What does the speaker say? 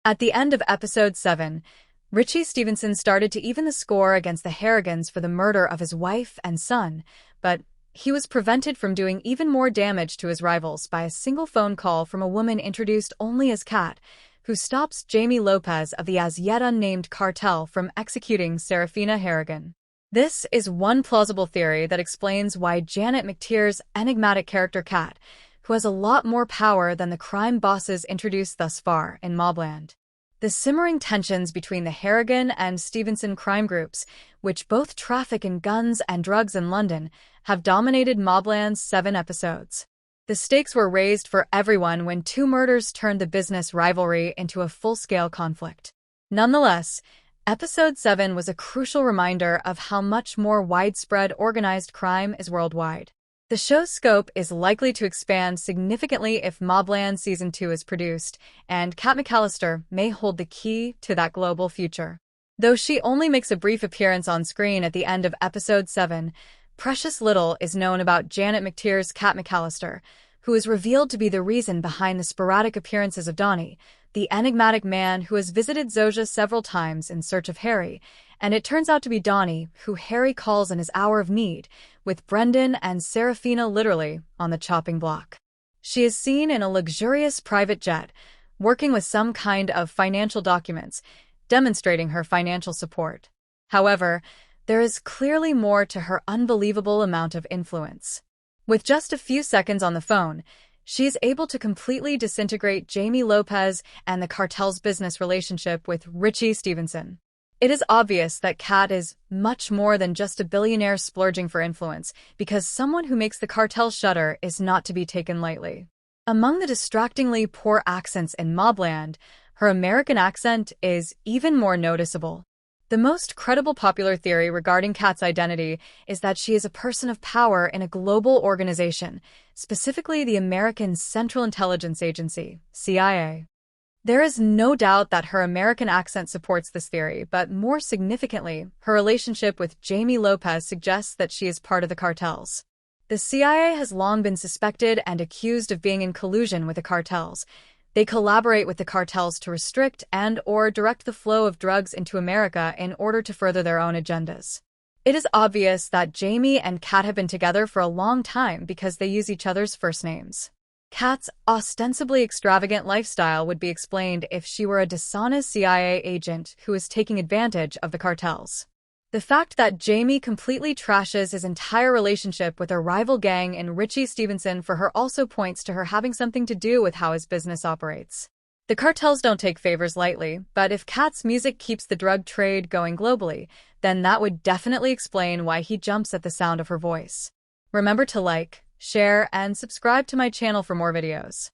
At the end of episode 7, Richie Stevenson started to even the score against the Harrigans for the murder of his wife and son, but he was prevented from doing even more damage to his rivals by a single phone call from a woman introduced only as Kat, who stops Jamie Lopez of the as-yet-unnamed cartel from executing Serafina Harrigan. This is one plausible theory that explains why Janet McTeer's enigmatic character Kat, who has a lot more power than the crime bosses introduced thus far in MobLand. The simmering tensions between the Harrigan and Stevenson crime groups, which both traffic in guns and drugs in London, have dominated MobLand's 7 episodes. The stakes were raised for everyone when 2 murders turned the business rivalry into a full-scale conflict. Nonetheless, Episode 7 was a crucial reminder of how much more widespread organized crime is worldwide. The show's scope is likely to expand significantly if MobLand Season 2 is produced, and Kat McAllister may hold the key to that global future. Though she only makes a brief appearance on screen at the end of Episode 7, precious little is known about Janet McTeer's Kat McAllister, who is revealed to be the reason behind the sporadic appearances of Donnie, the enigmatic man who has visited Zoja several times in search of Harry, and it turns out to be Donnie, who Harry calls in his hour of need, with Brendan and Serafina literally on the chopping block. She is seen in a luxurious private jet, working with some kind of financial documents, demonstrating her financial support. However, there is clearly more to her unbelievable amount of influence. With just a few seconds on the phone, she is able to completely disintegrate Jamie Lopez and the cartel's business relationship with Richie Stevenson. It is obvious that Kat is much more than just a billionaire splurging for influence, because someone who makes the cartel shudder is not to be taken lightly. Among the distractingly poor accents in MobLand, her American accent is even more noticeable. The most credible popular theory regarding Kat's identity is that she is a person of power in a global organization, specifically the American Central Intelligence Agency, CIA. There is no doubt that her American accent supports this theory, but more significantly, her relationship with Jamie Lopez suggests that she is part of the cartels. The CIA has long been suspected and accused of being in collusion with the cartels. They collaborate with the cartels to restrict and/or direct the flow of drugs into America in order to further their own agendas. It is obvious that Jamie and Kat have been together for a long time because they use each other's first names. Kat's ostensibly extravagant lifestyle would be explained if she were a dishonest CIA agent who is taking advantage of the cartels. The fact that Jamie completely trashes his entire relationship with a rival gang in Richie Stevenson for her also points to her having something to do with how his business operates. The cartels don't take favors lightly, but if Kat's music keeps the drug trade going globally, then that would definitely explain why he jumps at the sound of her voice. Remember to like, share, and subscribe to my channel for more videos.